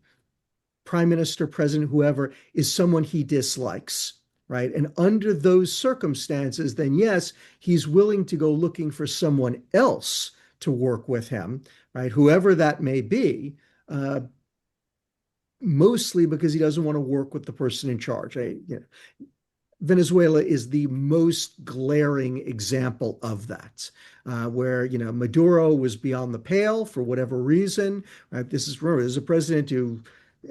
Speaker 3: prime minister, president, whoever, is someone he dislikes, right? And under those circumstances, then yes, he's willing to go looking for someone else to work with him, right? Whoever that may be, mostly because he doesn't want to work with the person in charge. Venezuela is the most glaring example of that, where Maduro was beyond the pale for whatever reason. Right? This is a president who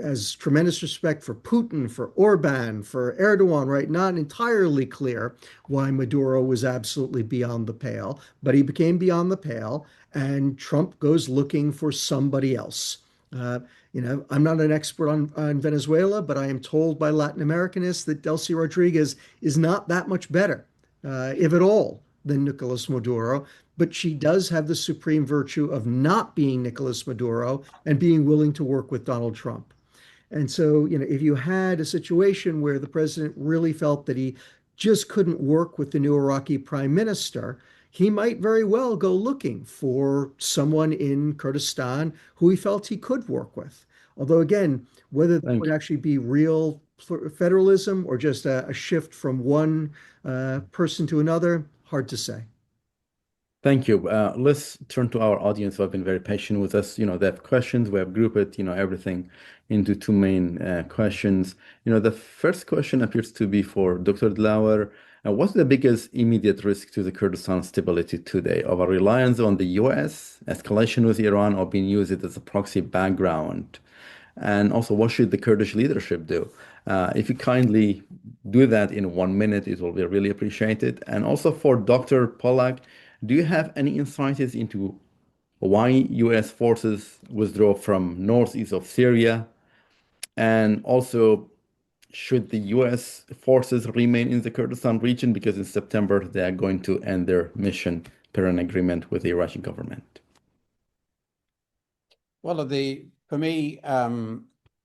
Speaker 3: has tremendous respect for Putin, for Orban, for Erdogan. Right? Not entirely clear why Maduro was absolutely beyond the pale, but he became beyond the pale, and Trump goes looking for somebody else. I'm not an expert on Venezuela, but I am told by Latin Americanists that Delcy Rodriguez is not that much better, if at all, than Nicolas Maduro. But she does have the supreme virtue of not being Nicolas Maduro and being willing to work with Donald Trump. And so, if you had a situation where the president really felt that he just couldn't work with the new Iraqi prime minister, he might very well go looking for someone in Kurdistan who he felt he could work with. Although, again, whether that would actually be real federalism or just a shift from one person to another, hard to say.
Speaker 1: Thank you. Let's turn to our audience who have been very patient with us. They have questions. We have grouped, everything into two main questions. The first question appears to be for Dr. Dlauer. What's the biggest immediate risk to the Kurdistan stability today? Of a reliance on the US, escalation with Iran, or being used as a proxy background? And also, what should the Kurdish leadership do? If you kindly do that in 1 minute, it will be really appreciated. And also for Dr. Pollack, do you have any insights into why US forces withdraw from northeast of Syria? And also, should the US forces remain in the Kurdistan region? Because in September, they are going to end their mission per an agreement with the Iraqi government.
Speaker 2: Well, for me,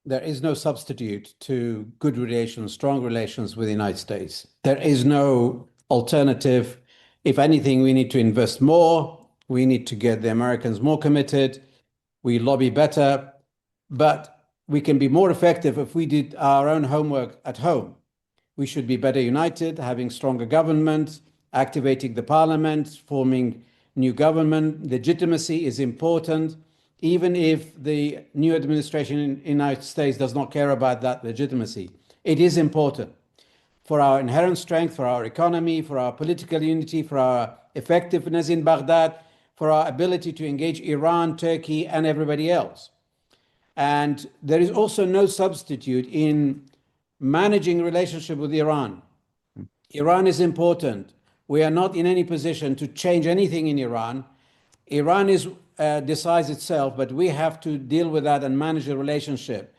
Speaker 2: there is no substitute to good relations, strong relations with the United States. There is no alternative. If anything, we need to invest more. We need to get the Americans more committed. We lobby better. But we can be more effective if we did our own homework at home. We should be better united, having stronger government, activating the parliament, forming new government. Legitimacy is important, even if the new administration in the United States does not care about that legitimacy. It is important for our inherent strength, for our economy, for our political unity, for our effectiveness in Baghdad, for our ability to engage Iran, Turkey, and everybody else. And there is also no substitute in managing relationship with Iran. Iran is important. We are not in any position to change anything in Iran. Iran decides itself, but we have to deal with that and manage the relationship.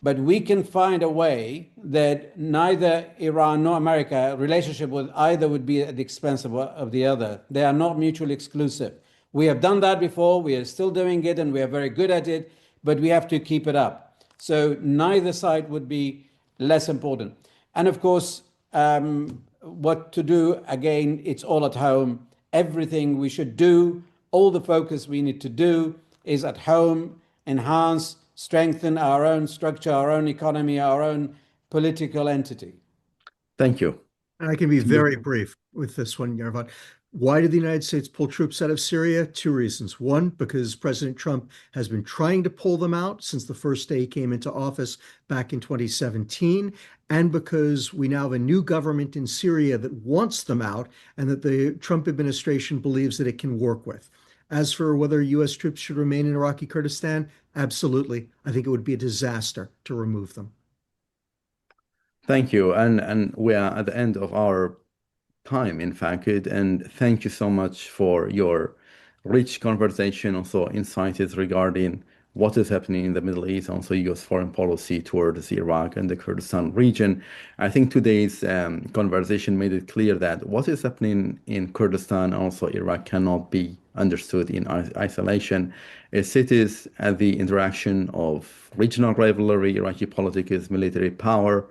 Speaker 2: But we can find a way that neither Iran nor America, relationship with either would be at the expense of the other. They are not mutually exclusive. We have done that before. We are still doing it, and we are very good at it, but we have to keep it up. So neither side would be less important. And of course, what to do again, it's all at home. Everything we should do, all the focus we need to do is at home, enhance, strengthen our own structure, our own economy, our own political entity.
Speaker 1: Thank you.
Speaker 3: And I can be very brief with this one, Yarvan. Why did the United States pull troops out of Syria? Two reasons. One, because President Trump has been trying to pull them out since the first day he came into office back in 2017, and because we now have a new government in Syria that wants them out and that the Trump administration believes that it can work with. As for whether U.S. troops should remain in Iraqi Kurdistan, absolutely. I think it would be a disaster to remove them.
Speaker 1: Thank you. And we are at the end of our time, in fact. And thank you so much for your rich conversation, also insights regarding what is happening in the Middle East, also U.S. foreign policy towards Iraq and the Kurdistan region. I think today's conversation made it clear that what is happening in Kurdistan, also Iraq, cannot be understood in isolation. It is at the interaction of regional rivalry, Iraqi politics, military power,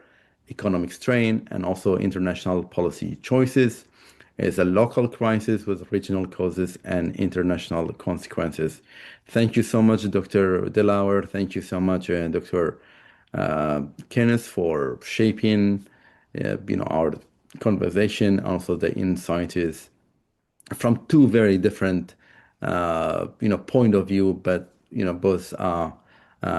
Speaker 1: economic strain, and also international policy choices. It's a local crisis with regional causes and international consequences. Thank you so much, Dr. Delauer. Thank you so much, Dr. Kenneth, for shaping, our conversation. Also, the insight is from two very different, point of view, but both are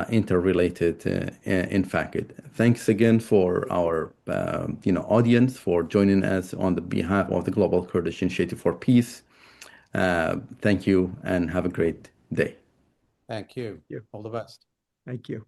Speaker 1: interrelated. In fact, thanks again for our audience for joining us on the behalf of the Global Kurdish Initiative for Peace. Thank you and have a great day.
Speaker 2: Thank you.
Speaker 3: Thank you.
Speaker 2: All the best.
Speaker 3: Thank you.